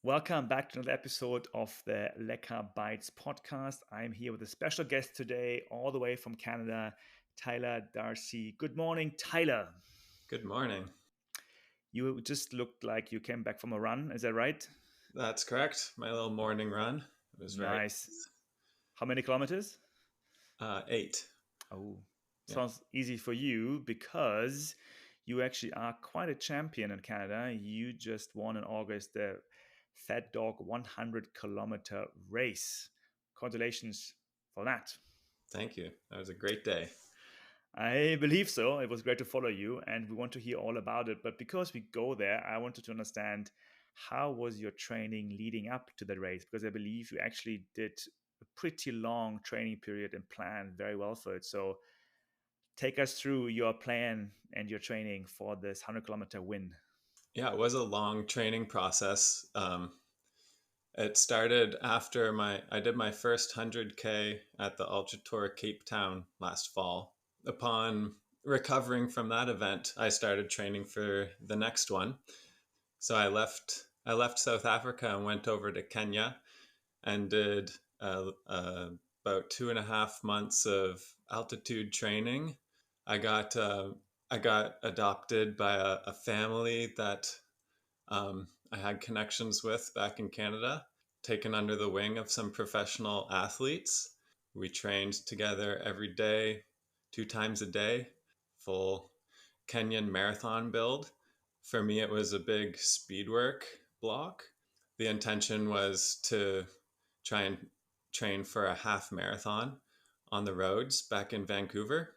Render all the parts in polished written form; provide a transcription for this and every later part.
Welcome back to another episode of the Lecka Bites Podcast. I'm here with a special guest today, all the way from Canada, Tyler Darcy. Good morning, Tyler. Good morning. You just looked like you came back from a run. Is that right? That's correct. My little morning run. It was very Nice. How many kilometers? 8. Oh, Yeah. sounds easy for you because you actually are quite a champion in Canada. You just won in August the FatDog 100-kilometer race. Congratulations for that. Thank you. That was a great day. I believe so. It was great to follow you, and we want to hear all about it. But because we go there, I wanted to understand, how was your training leading up to the race? Because I believe you actually did a pretty long training period and planned very well for it. So take us through your plan and your training for this 100-kilometer win. Yeah, it was a long training process. It started after I did my first 100K at the Ultra Tour Cape Town last fall. Upon recovering from that event, I started training for the next one. So I left South Africa and went over to Kenya and did about 2.5 months of altitude training. I got adopted by a family that I had connections with back in Canada, taken under the wing of some professional athletes. We trained together every day, 2 times a day, full Kenyan marathon build. For me, it was a big speed work block. The intention was to try and train for a half marathon on the roads back in Vancouver.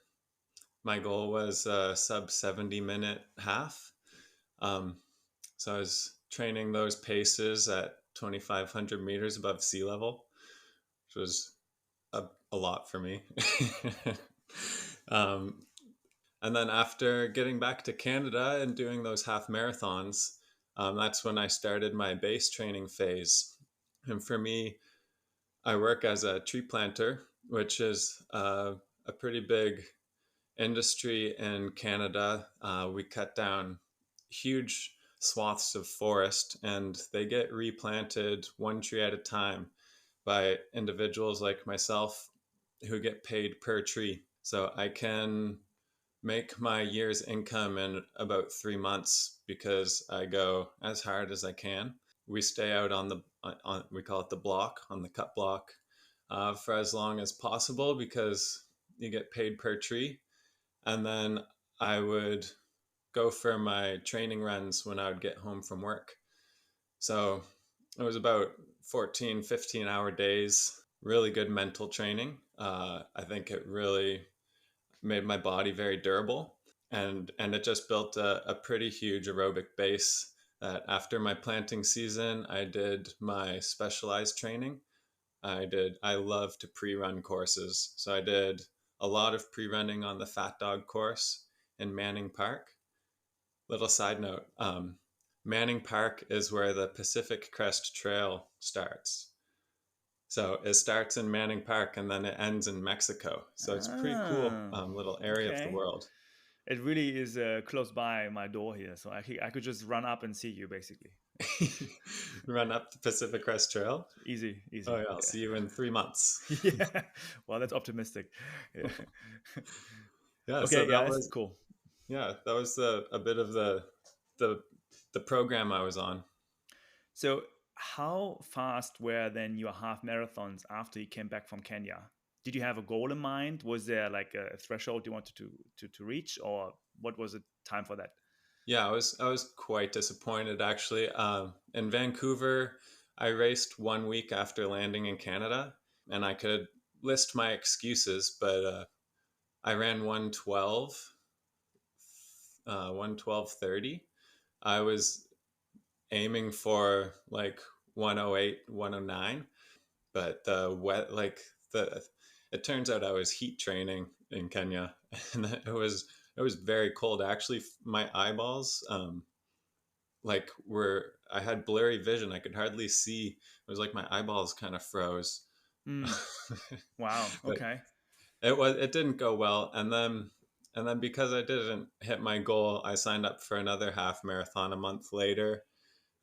My goal was a sub 70-minute half. So I was training those paces at 2,500 meters above sea level, which was a lot for me. And then after getting back to Canada and doing those half marathons, that's when I started my base training phase. And for me, I work as a tree planter, which is a pretty big industry in Canada. We cut down huge swaths of forest and they get replanted one tree at a time by individuals like myself who get paid per tree. So I can make my year's income in about 3 months because I go as hard as I can. We stay out on we call it the block, on the cut block, for as long as possible because you get paid per tree. And then I would go for my training runs when I would get home from work. So it was about 14, 15-hour days, really good mental training. I think it really made my body very durable. And it just built a pretty huge aerobic base that after my planting season, I did my specialized training. I love to pre-run courses. So I did a lot of pre-running on the FatDog course in Manning Park. Little side note, Manning Park is where the Pacific Crest Trail starts. So it starts in Manning Park and then it ends in Mexico. So it's a pretty cool little area of the world. It really is close by my door here, so I could just run up and see you, basically. Run up the Pacific Crest Trail? Easy. Oh, yeah, I'll see you in 3 months. Yeah, well, that's optimistic. Yeah. Yeah, Okay, so yeah, that's cool. Yeah, that was a bit of the program I was on. So how fast were then your half marathons after you came back from Kenya? Did you have a goal in mind? Was there like a threshold you wanted to reach, or what was the time for that? Yeah, I was quite disappointed actually. In Vancouver, I raced 1 week after landing in Canada, and I could list my excuses, but I ran 112:30. I was aiming for like 108, 109, but it turns out I was heat training in Kenya, and it was very cold. Actually, my eyeballs I had blurry vision. I could hardly see. It was like my eyeballs kind of froze. Wow. Okay. It didn't go well, and then because I didn't hit my goal, I signed up for another half marathon a month later,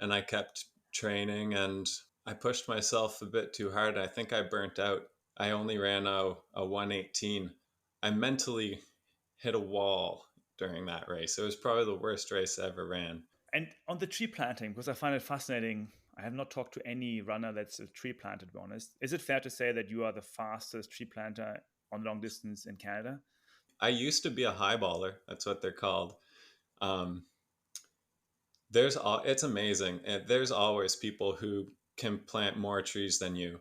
and I kept training, and I pushed myself a bit too hard. I think I burnt out. I only ran a 118. I mentally hit a wall during that race. It was probably the worst race I ever ran. And on the tree planting, because I find it fascinating, I have not talked to any runner that's a tree planter, to be honest. Is it fair to say that you are the fastest tree planter on long distance in Canada? I used to be a highballer. That's what they're called. Um, it's amazing. There's always people who can plant more trees than you.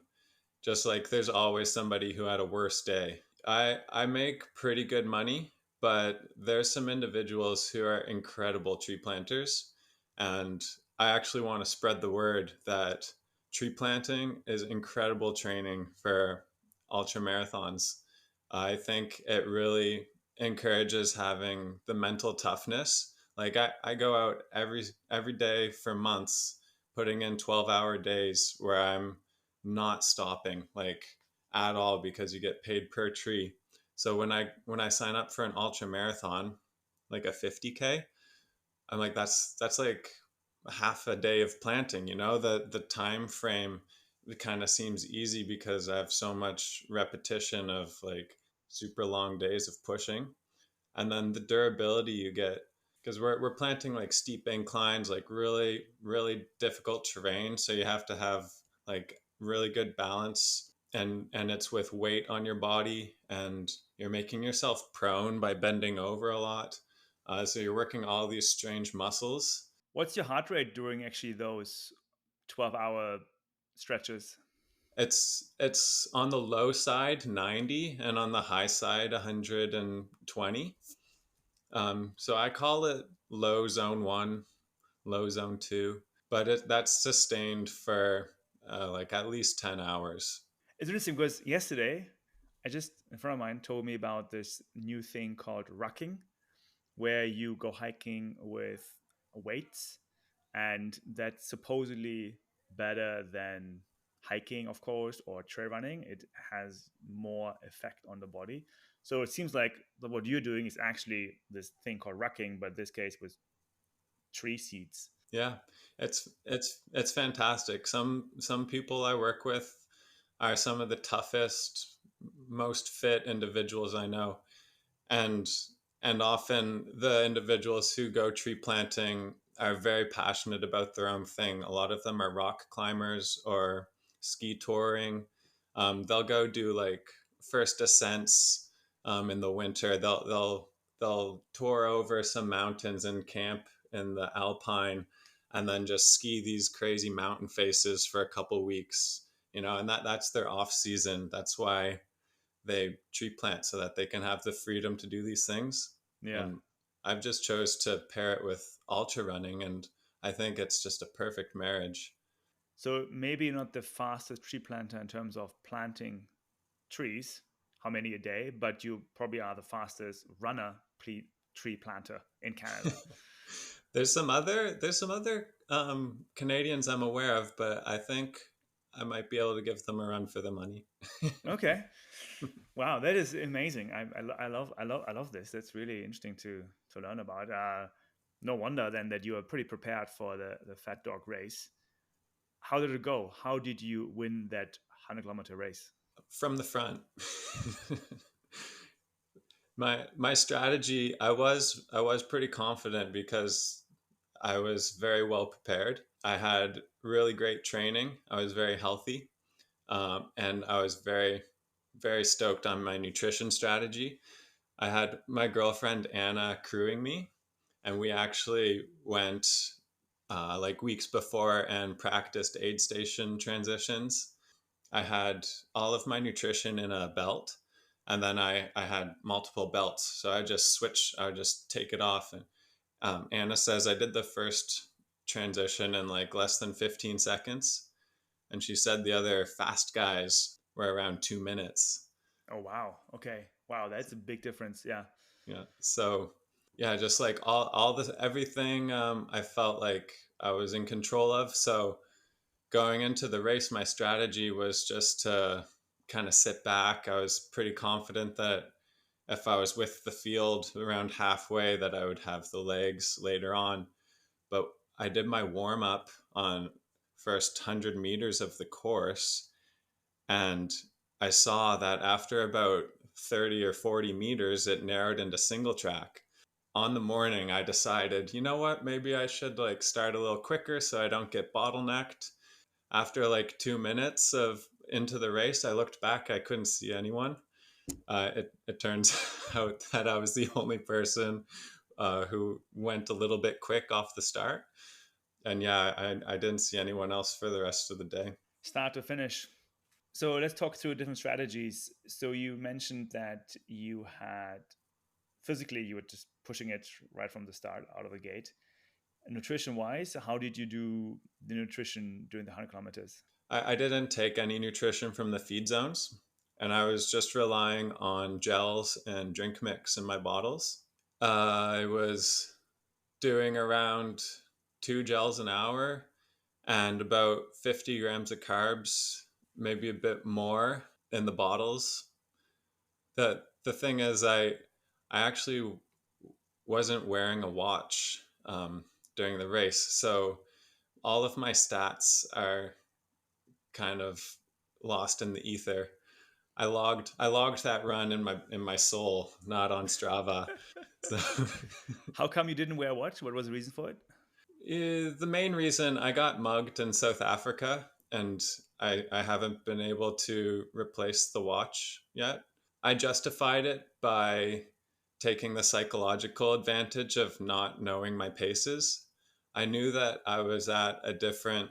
Just like there's always somebody who had a worse day. I make pretty good money, but there's some individuals who are incredible tree planters, and I actually want to spread the word that tree planting is incredible training for ultra marathons. I think it really encourages having the mental toughness. Like I go out every day for months putting in 12-hour days where I'm not stopping like at all, because you get paid per tree. So when I sign up for an ultra marathon, like a 50K, I'm like that's like half a day of planting, you know. The time frame, it kind of seems easy because I have so much repetition of like super long days of pushing, and then the durability you get, because we're planting like steep inclines, like really difficult terrain, so you have to have like really good balance, and it's with weight on your body, and you're making yourself prone by bending over a lot, so you're working all these strange muscles. What's your heart rate during actually those 12-hour stretches? It's on the low side 90 and on the high side 120. So I call it low zone 1, low zone 2, but that's sustained for like at least 10 hours. It's interesting because yesterday, a friend of mine told me about this new thing called rucking, where you go hiking with weights, and that's supposedly better than hiking, of course, or trail running. It has more effect on the body. So it seems like what you're doing is actually this thing called rucking, but this case with tree seeds. Yeah, it's fantastic. Some people I work with are some of the toughest, most fit individuals I know, and and often the individuals who go tree planting are very passionate about their own thing. A lot of them are rock climbers or ski touring. They'll go do like first ascents in the winter. They'll tour over some mountains and camp in the alpine, and then just ski these crazy mountain faces for a couple weeks. You know, and that's their off season. That's why they tree plant, so that they can have the freedom to do these things. Yeah. And I've just chose to pair it with ultra running, and I think it's just a perfect marriage. So maybe not the fastest tree planter in terms of planting trees, how many a day, but you probably are the fastest runner tree planter in Canada. There's some other Canadians I'm aware of, but I think I might be able to give them a run for the money. Okay. Wow, that is amazing. I love this. That's really interesting to learn about. No wonder then that you are pretty prepared for the FatDog race. How did it go? How did you win that 100-kilometer race? From the front. My strategy, I was pretty confident because I was very well prepared. I had really great training. I was very healthy, and I was very stoked on my nutrition strategy. I had my girlfriend Anna crewing me, and we actually went like weeks before and practiced aid station transitions. I had all of my nutrition in a belt, and then I had multiple belts. So I just switch. I would just take it off. And Anna says I did the first transition in like less than 15 seconds, and she said the other fast guys were around 2 minutes. Oh wow. Okay. Wow, that's a big difference. Yeah. Yeah. So yeah, just like all this everything, I felt like I was in control of. So going into the race, my strategy was just to kind of sit back. I was pretty confident that if I was with the field around halfway, that I would have the legs later on. But I did my warm up on first 100 meters of the course. And I saw that after about 30 or 40 meters, it narrowed into single track. On the morning, I decided, you know what, maybe I should like start a little quicker so I don't get bottlenecked. After like 2 minutes of into the race, I looked back, I couldn't see anyone. It turns out that I was the only person who went a little bit quick off the start. And yeah, I didn't see anyone else for the rest of the day. Start to finish. So let's talk through different strategies. So you mentioned that you had physically, you were just pushing it right from the start out of the gate. Nutrition wise, how did you do the nutrition during the 100 kilometers? I didn't take any nutrition from the feed zones, and I was just relying on gels and drink mix in my bottles. I was doing around 2 gels an hour and about 50 grams of carbs, maybe a bit more in the bottles. The thing is, I actually wasn't wearing a watch during the race, so all of my stats are kind of lost in the ether. I logged that run in my soul, not on Strava. So How come you didn't wear a watch? What was the reason for it? the main reason I got mugged in South Africa, and I haven't been able to replace the watch yet. I justified it by taking the psychological advantage of not knowing my paces. I knew that I was at a different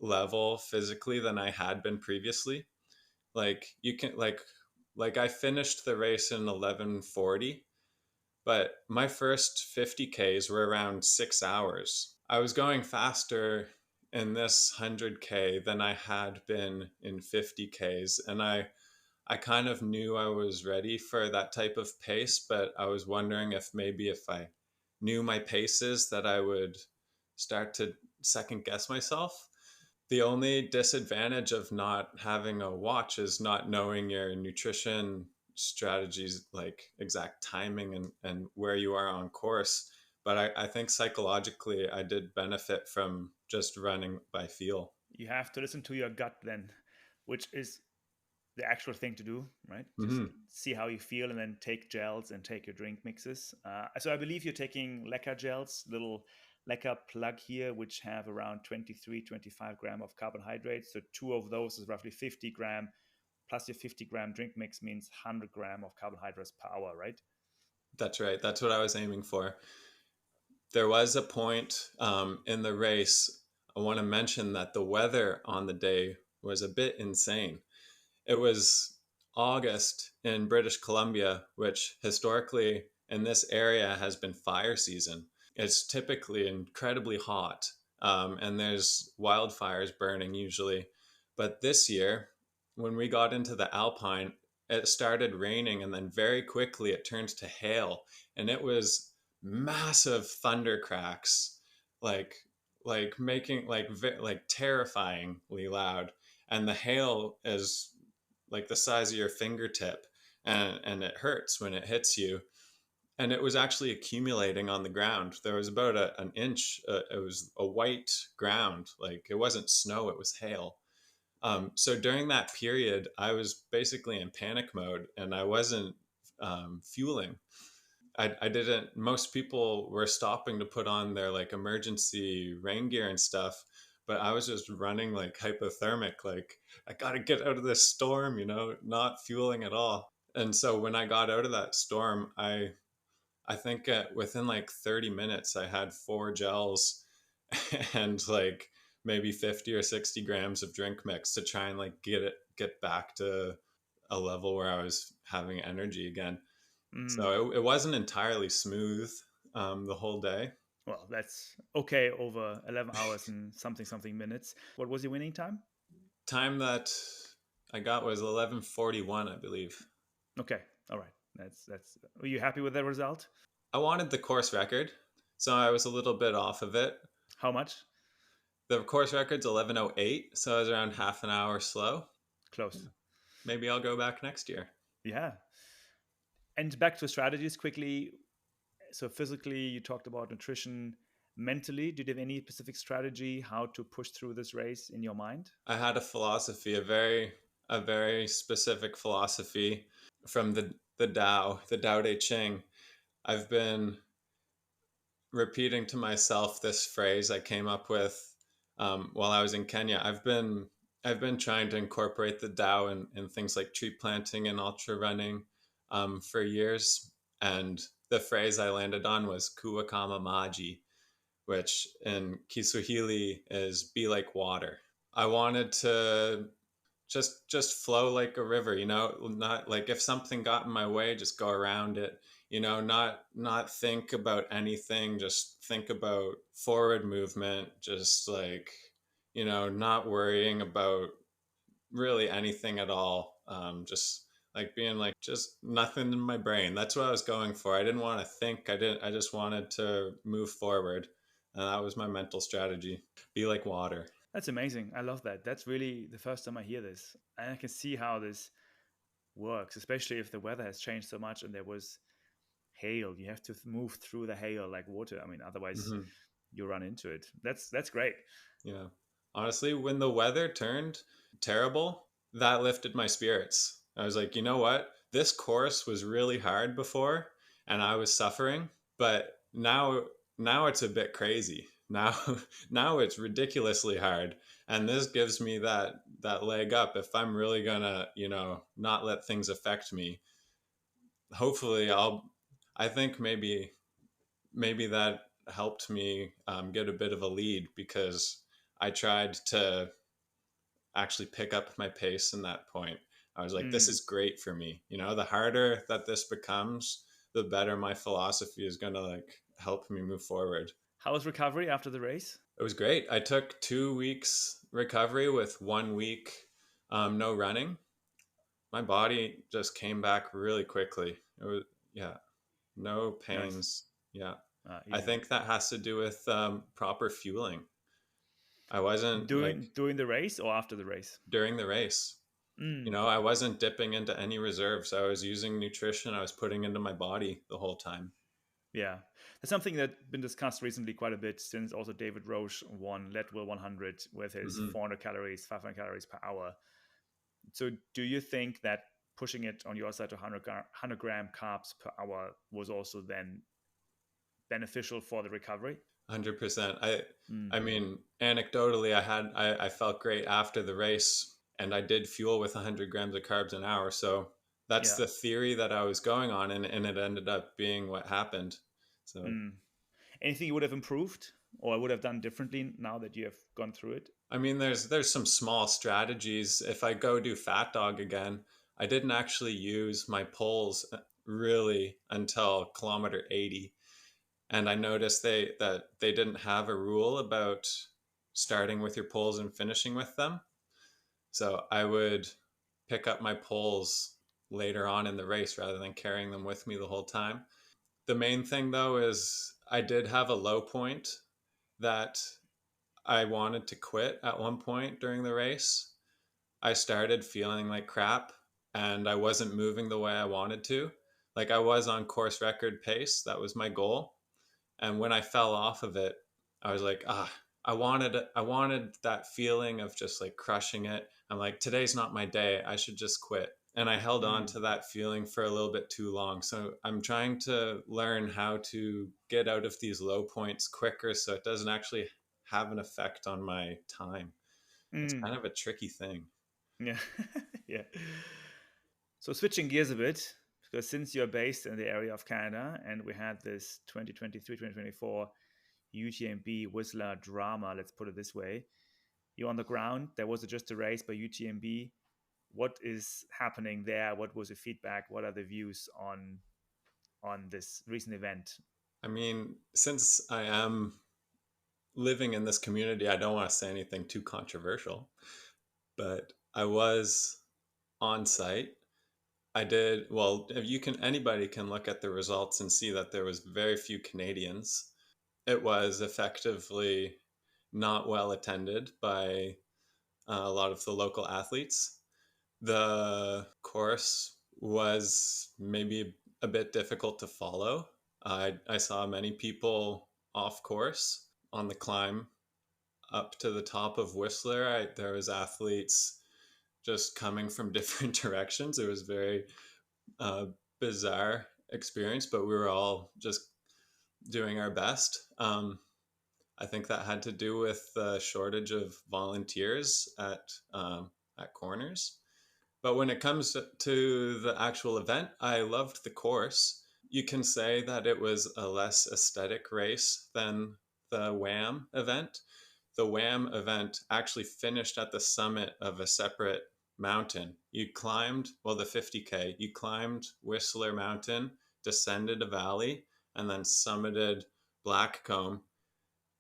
level physically than I had been previously. Like you can like I finished the race in 11:40, but my first 50Ks were around 6 hours. I was going faster in this 100K than I had been in 50Ks, and I kind of knew I was ready for that type of pace, but I was wondering if I knew my paces that I would start to second guess myself. The only disadvantage of not having a watch is not knowing your nutrition strategies, like exact timing and where you are on course. But I think psychologically, I did benefit from just running by feel. You have to listen to your gut then, which is the actual thing to do, right? Just Hmm. see how you feel and then take gels and take your drink mixes. So I believe you're taking Lecka gels, little Lecka plug here, which have around 23, 25 gram of carbohydrates. So two of those is roughly 50 gram, plus your 50-gram drink mix means 100 gram of carbohydrates per hour, right? That's right. That's what I was aiming for. There was a point in the race. I want to mention that the weather on the day was a bit insane. It was August in British Columbia, which historically in this area has been fire season. It's typically incredibly hot, and there's wildfires burning usually. But this year, when we got into the Alpine, it started raining, and then very quickly it turned to hail, and it was massive thunder cracks, like making like terrifyingly loud. And the hail is like the size of your fingertip, and it hurts when it hits you. And it was actually accumulating on the ground. There was about an inch. It was a white ground, like it wasn't snow, it was hail. So during that period, I was basically in panic mode, and I wasn't fueling. I didn't. Most people were stopping to put on their like emergency rain gear and stuff, but I was just running like hypothermic. Like I got to get out of this storm, not fueling at all. And so when I got out of that storm, I think within like 30 minutes, I had 4 gels and like maybe 50 or 60 grams of drink mix to try and like get back to a level where I was having energy again. Mm. So it wasn't entirely smooth the whole day. Well, that's okay over 11 hours and something minutes. What was your winning time? Time that I got was 11:41, I believe. Okay, all right. That's. Are you happy with that result? I wanted the course record, so I was a little bit off of it. How much? The course record's 11:08, so I was around half an hour slow. Close. Maybe I'll go back next year. Yeah. And back to strategies quickly. So physically, you talked about nutrition. mentally, did you have any specific strategy how to push through this race in your mind? I had a philosophy, a very specific philosophy from the Tao Te Ching. I've been repeating to myself this phrase I came up with while I was in Kenya. I've been trying to incorporate the Tao in things like tree planting and ultra running for years, and the phrase I landed on was "Kuwakama Maji," which in Kiswahili is "be like water." I wanted to just flow like a river, you know, not like if something got in my way, just go around it, you know, not think about anything, just think about forward movement, just like, you know, not worrying about really anything at all. Just like being like just nothing in my brain. That's what I was going for. I didn't want to think. I just wanted to move forward. And that was my mental strategy. Be like water. That's amazing. I love that. That's really the first time I hear this. And I can see how this works, especially if the weather has changed so much and there was hail. You have to move through the hail like water. I mean, otherwise Mm-hmm. you run into it. That's great. Yeah. Honestly, when the weather turned terrible, that lifted my spirits. I was like, you know what? This course was really hard before and I was suffering, but now it's a bit crazy. Now now it's ridiculously hard. And this gives me that leg up if I'm really gonna, you know, not let things affect me. Hopefully I think maybe that helped me get a bit of a lead because I tried to actually pick up my pace in that point. I was like, this Mm. is great for me. You know, the harder that this becomes, the better my philosophy is going to like help me move forward. How was recovery after the race? It was great. I took 2 weeks recovery with 1 week no running. My body just came back really quickly. It was, yeah, no Nice. pains. Yeah. I Easy. think that has to do with proper fueling. I wasn't like During the race or after the race? during the race. You Mm. know, I wasn't dipping into any reserves. I was using nutrition I was putting into my body the whole time. Yeah, that's something that's been discussed recently quite a bit since also David Roche won Leadville 100 with his Hmm. 400 calories, 500 calories per hour. So, do you think that pushing it on your side to 100 gram carbs per hour was also then beneficial for the recovery? 100%. Mm. I mean, anecdotally, I felt great after the race, and I did fuel with 100 grams of carbs an hour. So that's Yeah. the theory that I was going on, and it ended up being what happened. So Mm. Anything you would have improved or would have done differently now that you have gone through it? I mean, there's some small strategies. If I go do FatDog again, I didn't actually use my poles really until kilometer 80, and I noticed they didn't have a rule about starting with your poles and finishing with them. So I would pick up my poles later on in the race rather than carrying them with me the whole time. The main thing though is I did have a low point that I wanted to quit at one point during the race. I started feeling like crap and I wasn't moving the way I wanted to. Like I was on course record pace, that was my goal. And when I fell off of it, I was like, I wanted that feeling of just like crushing it. I'm like, today's not my day. I should just quit. And I held on Mm. to that feeling for a little bit too long. So I'm trying to learn how to get out of these low points quicker so it doesn't actually have an effect on my time. It's Mm. kind of a tricky thing. Yeah. Yeah. So switching gears a bit, because since you're based in the area of Canada and we had this 2023-2024 UTMB Whistler drama, let's put it this way, you're on the ground. There was just a race by UTMB. What is happening there? What was the feedback? What are the views on this recent event? I mean, since I am living in this community, I don't want to say anything too controversial, but I was on site. I did well. You can anybody can look at the results and see that there was very few Canadians. It was effectively not well attended by a lot of the local athletes. The course was maybe a bit difficult to follow. I saw many people off course. on the climb up to the top of Whistler. There was athletes just coming from different directions. It was very uh, bizarre experience, but we were all just doing our best. I think that had to do with the shortage of volunteers at corners. But when it comes to the actual event, I loved the course. You can say that it was a less aesthetic race than the WAM event. The WAM event actually finished at the summit of a separate mountain. You climbed, well, the 50K, you climbed Whistler Mountain, descended a valley, and then summited Blackcomb.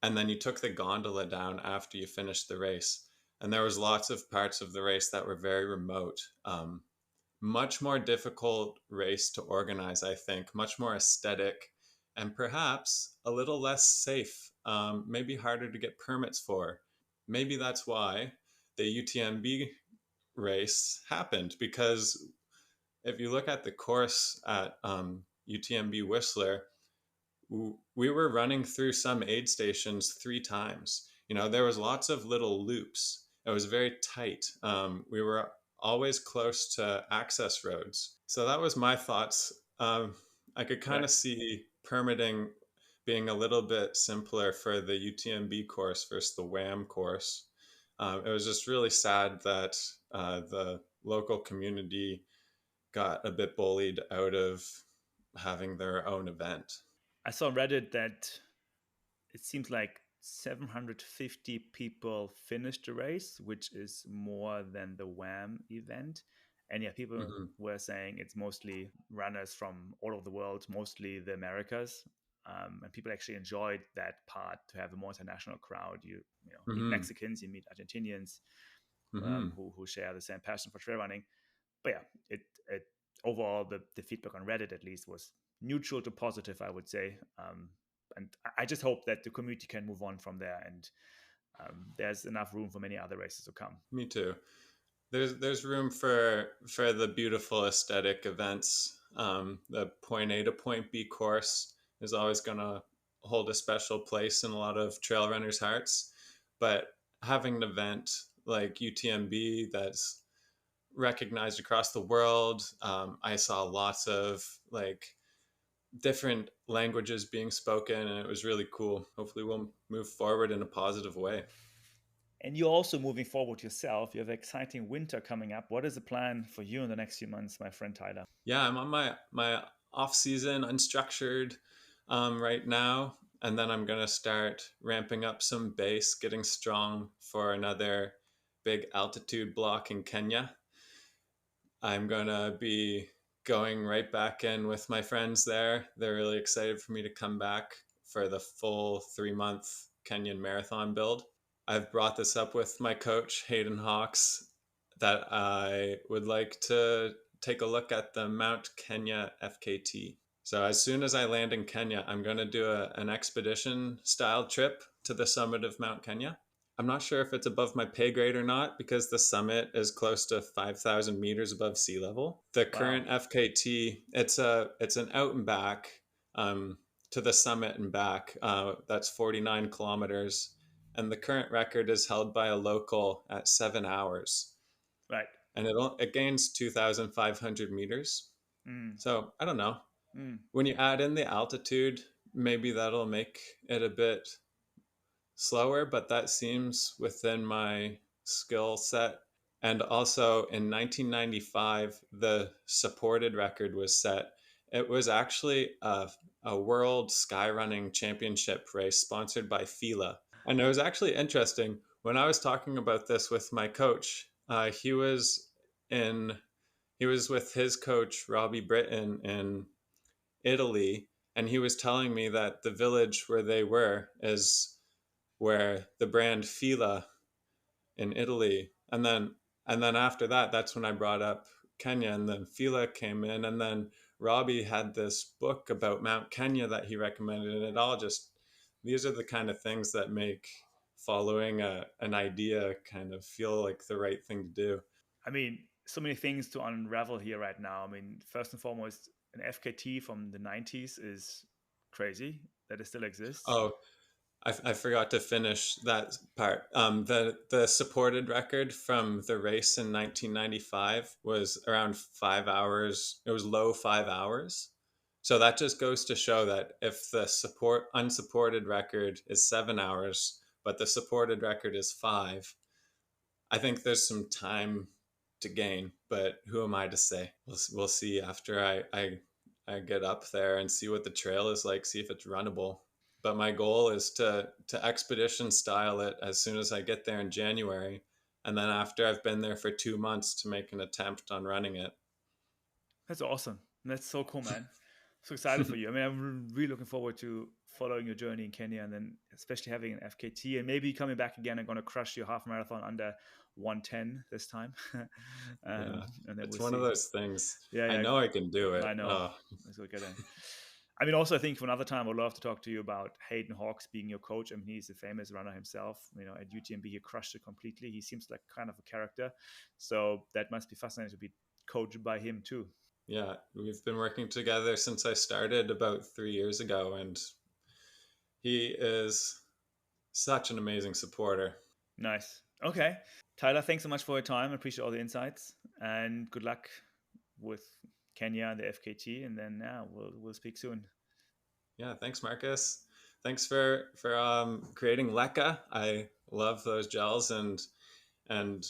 And then you took the gondola down after you finished the race. And there was lots of parts of the race that were very remote. Much more difficult race to organize, I think, much more aesthetic, and perhaps a little less safe, maybe harder to get permits for. Maybe that's why the UTMB race happened, because if you look at the course at UTMB Whistler, we were running through some aid stations 3 times. You know, there was lots of little loops. It was very tight. We were always close to access roads. So that was my thoughts. I could kind Right. of see permitting being a little bit simpler for the UTMB course versus the WAM course. It was just really sad that the local community got a bit bullied out of having their own event. I saw on Reddit that it seems like 750 people finished the race, which is more than the WAM event. And yeah, people Mm-hmm. were saying it's mostly runners from all over the world, mostly the Americas. And people actually enjoyed that part to have a more international crowd. You meet Mm-hmm. Mexicans, you meet Argentinians Mm-hmm. who share the same passion for trail running. But yeah, it overall the feedback on Reddit at least was neutral to positive, I would say. And I just hope that the community can move on from there, and there's enough room for many other races to come. Me too. There's room for the beautiful aesthetic events. The point A to point B course is always going to hold a special place in a lot of trail runners' hearts. But having an event like UTMB that's recognized across the world, I saw lots of like different languages being spoken, and it was really cool. Hopefully, we'll move forward in a positive way. And you're also moving forward yourself. You have an exciting winter coming up. What is the plan for you in the next few months, my friend Tyler? Yeah, I'm on my off season, unstructured right now, and then I'm gonna start ramping up some base, getting strong for another big altitude block in Kenya. I'm gonna be going right back in with my friends there. They're really excited for me to come back for the full 3 month Kenyan marathon build. I've brought this up with my coach, Hayden Hawks, that I would like to take a look at the Mount Kenya FKT. So, as soon as I land in Kenya, I'm going to do an expedition style trip to the summit of Mount Kenya. I'm not sure if it's above my pay grade or not because the summit is close to 5,000 meters above sea level. The Wow. current FKT, it's an out and back to the summit and back. That's 49 kilometers, and the current record is held by a local at 7 hours, Right. and it gains 2,500 meters. Mm, So I don't know. mm. When you add in the altitude, maybe that'll make it a bit slower, but that seems within my skill set. And also in 1995, the supported record was set. It was actually a world skyrunning championship race sponsored by Fila. And it was actually interesting. When I was talking about this with my coach, in he was with his coach Robbie Britton in Italy, and he was telling me that the village where they were is where the brand Fila in Italy, and then after that, that's when I brought up Kenya, and then Fila came in, and then Robbie had this book about Mount Kenya that he recommended, and it all just these are the kind of things that make following an idea kind of feel like the right thing to do. I mean, so many things to unravel here right now. I mean, first and foremost, an FKT from the 90s is crazy that it still exists. Oh, I forgot to finish that part. The supported record from the race in 1995 was around 5 hours. It was low 5 hours. So that just goes to show that if the unsupported record is 7 hours, but the supported record is five, I think there's some time to gain. But who am I to say? We'll see after I get up there and see what the trail is like, see if it's runnable. But my goal is to expedition style it as soon as I get there in January, and then after I've been there for 2 months to make an attempt on running it. That's awesome. That's so cool, man. So excited for you. I mean, I'm really looking forward to following your journey in Kenya, and then especially having an FKT and maybe coming back again and going to crush your half marathon under 110 this time. Yeah, And then it's we'll one of see. those things. Yeah, I yeah, know I can do it. I know. Oh, Let's go get in. I mean, also, I think for another time, I'd love to talk to you about Hayden Hawks being your coach. I mean, he's a famous runner himself. You know, at UTMB, he crushed it completely. He seems like kind of a character. So that must be fascinating to be coached by him too. yeah, we've been working together since I started about 3 years ago, and he is such an amazing supporter. Nice. Okay. Tyler, thanks so much for your time. I appreciate all the insights and good luck with Kenya and the FKT. And then, yeah, we'll speak soon. Yeah, thanks, Marcus. Thanks for creating Lecka. I love those gels, and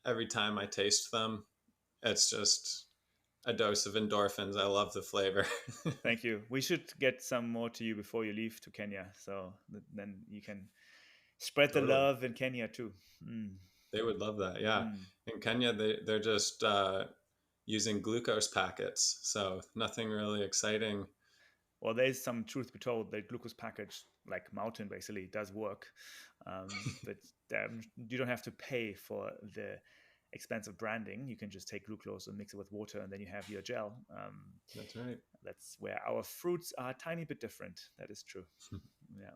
every time I taste them, it's just a dose of endorphins. I love the flavor. Thank you. We should get some more to you before you leave to Kenya. So then you can spread the Totally. love in Kenya too. Mm. They would love that. Yeah. Mm. In Kenya, they're just using glucose packets. So nothing really exciting. Well, there's some truth to be told. The glucose package, like Mountain, basically does work, but you don't have to pay for the expensive branding. You can just take glucose and mix it with water, and then you have your gel. That's right. That's where our fruits are a tiny bit different. That is true. Yeah.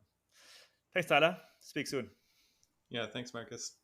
Thanks, Tyler. Speak soon. Yeah. Thanks, Marcus.